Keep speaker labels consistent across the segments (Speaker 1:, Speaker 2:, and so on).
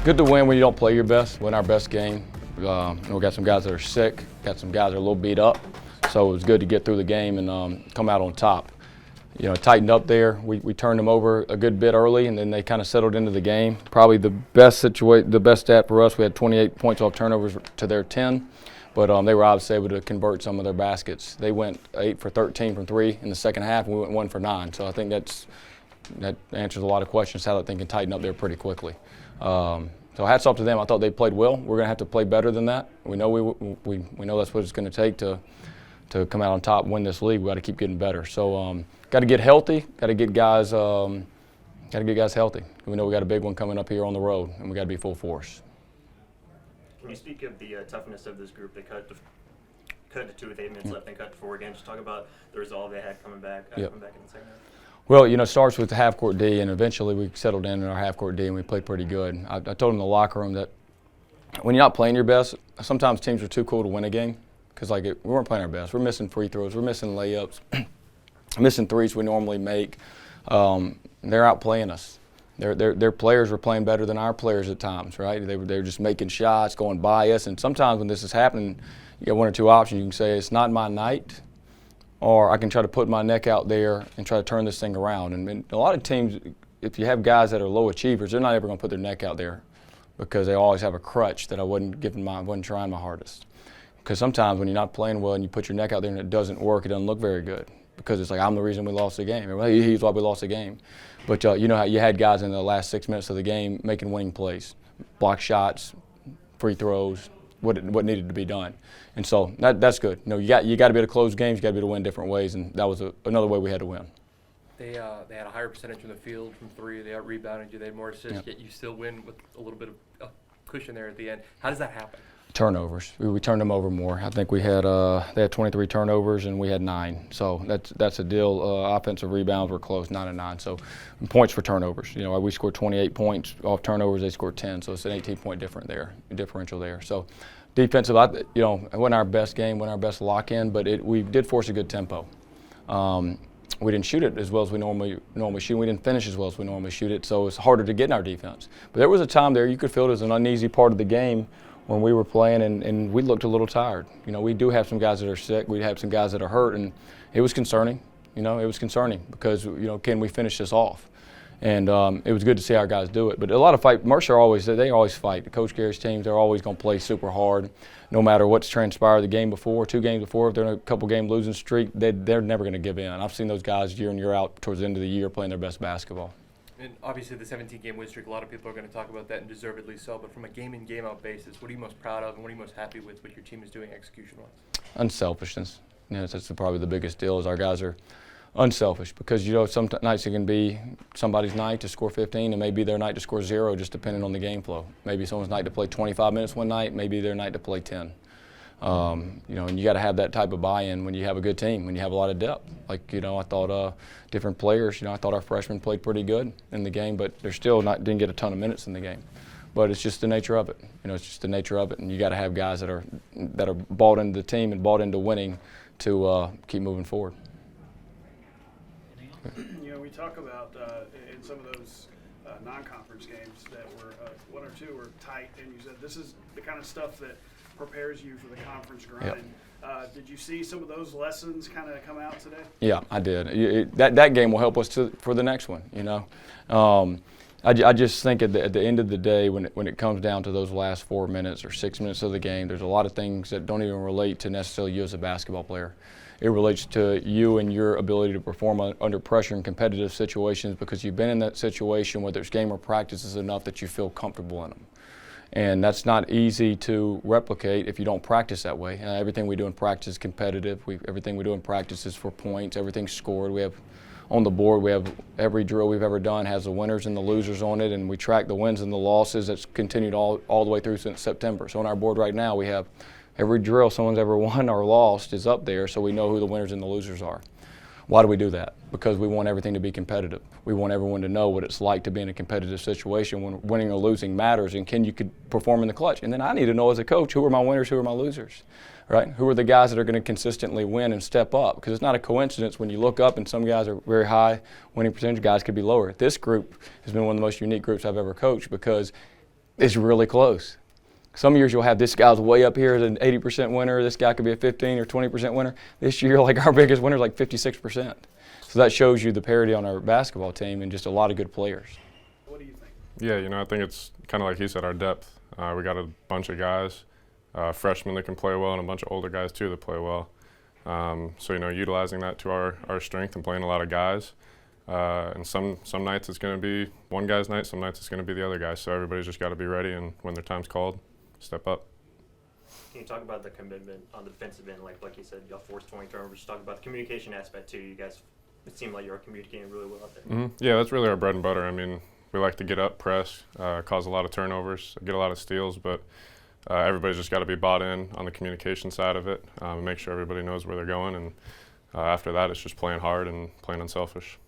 Speaker 1: Good to win when you don't play your best, win our best game. We got some guys that are sick, got some guys that are a little beat up, so it was good to get through the game and come out on top. Tightened up there. We turned them over a good bit early, and then they kind of settled into the game. Probably the best stat for us, we had 28 points off turnovers to their 10, but they were obviously able to convert some of their baskets. They went 8 for 13 from 3 in the second half, and we went 1 for 9. So I think that answers a lot of questions how that thing can tighten up there pretty quickly. So hats off to them. I thought they played well. We're going to have to play better than that. We know we know that's what it's going to take to come out on top and win this league. We got to keep getting better. So got to get healthy. Got to get guys healthy. We know we got a big one coming up here on the road, and we got to be full force.
Speaker 2: Can you speak of the toughness of this group? They cut to 2 with 8 minutes left and cut to 4 again. Just talk about the resolve they had coming back in the second half.
Speaker 1: Well, it starts with the half-court D, and eventually we settled in our half-court D, and we played pretty good. I told them in the locker room that when you're not playing your best, sometimes teams are too cool to win a game because we weren't playing our best. We're missing free throws. We're missing layups, missing threes we normally make. They're outplaying us. Their players were playing better than our players at times, right? They were just making shots, going by us, and sometimes when this is happening, you got one or two options. You can say, it's not my night, or I can try to put my neck out there and try to turn this thing around. And a lot of teams, if you have guys that are low achievers, they're not ever going to put their neck out there because they always have a crutch that I wasn't trying my hardest. Because sometimes when you're not playing well and you put your neck out there and it doesn't work, it doesn't look very good because it's like, I'm the reason we lost the game. Well, he's why we lost the game. But you know how you had guys in the last 6 minutes of the game making winning plays, block shots, free throws, what needed to be done. And so that's good. You got to be able to close games, you got to be able to win different ways, and that was another way we had to win.
Speaker 3: They had a higher percentage from the field from 3. They out-rebounded you. They had more assists, yet you still win with a little bit of cushion there at the end. How does that happen?
Speaker 1: Turnovers. We turned them over more. I think they had 23 turnovers and we had 9. So that's a deal. Offensive rebounds were close, 9 and 9. So points for turnovers. We scored 28 points off turnovers. They scored 10. So it's an 18-point differential there. So defensive, it wasn't our best game, wasn't our best lock-in, but we did force a good tempo. We didn't shoot it as well as we normally shoot. We didn't finish as well as we normally shoot it, so it's harder to get in our defense. But there was a time there you could feel it was an uneasy part of the game when we were playing, and we looked a little tired. We do have some guys that are sick. We have some guys that are hurt, and it was concerning. It was concerning because, can we finish this off? And it was good to see our guys do it. But a lot of fight. Mercer they always fight. The Coach Gary's teams, they're always going to play super hard, no matter what's transpired the game before, 2 games before. If they're in a couple-game losing streak, they're never going to give in. I've seen those guys year in, year out towards the end of the year playing their best basketball.
Speaker 3: And obviously the 17-game win streak, a lot of people are going to talk about that, and deservedly so. But from a game-in, game-out basis, what are you most proud of, and what are you most happy with what your team is doing execution-wise? Unselfishness. That's probably the biggest deal is our guys are unselfish because, some nights it can be somebody's night to score 15 and maybe their night to score 0 just depending on the game flow. Maybe someone's night to play 25 minutes one night, maybe their night to play 10. And you got to have that type of buy-in when you have a good team, when you have a lot of depth. I thought different players, I thought our freshmen played pretty good in the game, but they're still didn't get a ton of minutes in the game. But it's just the nature of it. It's just the nature of it, and you got to have guys that are bought into the team and bought into winning to keep moving forward.
Speaker 4: We talk about in some of those non-conference games that were 1 or 2 were tight, and you said this is the kind of stuff that prepares you for the conference grind. Yep. Did you see some of those lessons kind of come out today?
Speaker 1: Yeah, I did. That game will help us for the next one. I just think at the end of the day, when it comes down to those last 4 minutes or 6 minutes of the game, there's a lot of things that don't even relate to necessarily you as a basketball player. It relates to you and your ability to perform under pressure in competitive situations because you've been in that situation, whether it's game or practice, is enough that you feel comfortable in them. And that's not easy to replicate if you don't practice that way. Everything we do in practice is competitive. Everything we do in practice is for points. Everything's scored. We have on the board, we have every drill we've ever done has the winners and the losers on it, and we track the wins and the losses. That's continued all the way through since September. So on our board right now, we have every drill someone's ever won or lost is up there, so we know who the winners and the losers are. Why do we do that? Because we want everything to be competitive. We want everyone to know what it's like to be in a competitive situation when winning or losing matters, and you could perform in the clutch. And then I need to know as a coach, who are my winners, who are my losers, right? Who are the guys that are going to consistently win and step up? Because it's not a coincidence when you look up and some guys are very high winning percentage, guys could be lower. This group has been one of the most unique groups I've ever coached because is really close. Some years you'll have this guy's way up here as an 80% winner. This guy could be a 15 or 20% winner. This year, like our biggest winner is like 56%. So that shows you the parity on our basketball team and just a lot of good players.
Speaker 4: What do you think?
Speaker 5: Yeah, you know, I think it's kind of like he said, our depth. We got a bunch of guys, freshmen that can play well, and a bunch of older guys too that play well. So you know, utilizing that to our strength and playing a lot of guys. And some nights it's going to be one guy's night, some nights it's going to be the other guy. So everybody's just got to be ready, and when their time's called, step up.
Speaker 2: Can you talk about the commitment on the defensive end? Like you said, y'all forced 20 turnovers. Just talk about the communication aspect too. You guys, it seemed like you were communicating really well out there.
Speaker 5: Yeah, that's really our bread and butter. I mean, we like to get up, press, cause a lot of turnovers, get a lot of steals, but everybody's just got to be bought in on the communication side of it, and make sure everybody knows where they're going. And after that, it's just playing hard and playing unselfish.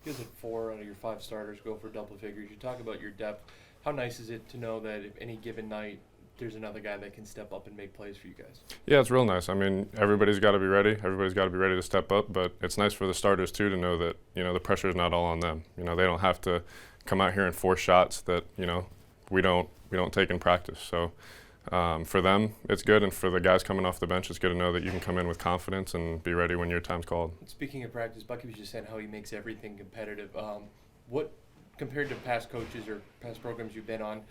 Speaker 3: You guys had 4 out of your 5 starters go for double figures. You talk about your depth. How nice is it to know that if any given night there's another guy that can step up and make plays for you guys?
Speaker 5: Yeah, it's real nice. I mean, everybody's got to be ready. Everybody's got to be ready to step up, but it's nice for the starters too to know that, you know, the pressure is not all on them. You know, they don't have to come out here and force shots that, you know, we don't take in practice. So for them, it's good, and for the guys coming off the bench, it's good to know that you can come in with confidence and be ready when your time's called.
Speaker 3: Speaking of practice, Bucky was just saying how he makes everything competitive. What, compared to past coaches or past programs you've been on,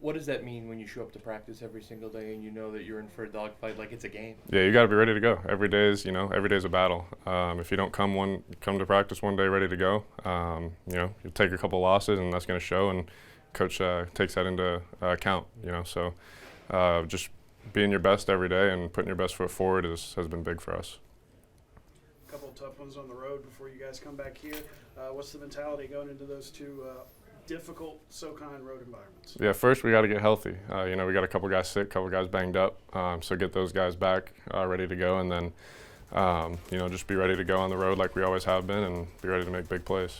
Speaker 3: what does that mean when you show up to practice every single day and you know that you're in for a dogfight, like it's a game?
Speaker 5: Yeah, you got to be ready to go. Every day is a battle. If you don't come to practice one day ready to go, you know, you take a couple losses and that's going to show. And coach takes that into account. You know, so just being your best every day and putting your best foot forward has been big for us.
Speaker 4: A couple of tough ones on the road before you guys come back here. What's the mentality going into those two difficult SoCon road environments?
Speaker 5: Yeah, first we got to get healthy. You know, we got a couple guys sick, a couple guys banged up, so get those guys back ready to go, and then you know, just be ready to go on the road like we always have been, and be ready to make big plays.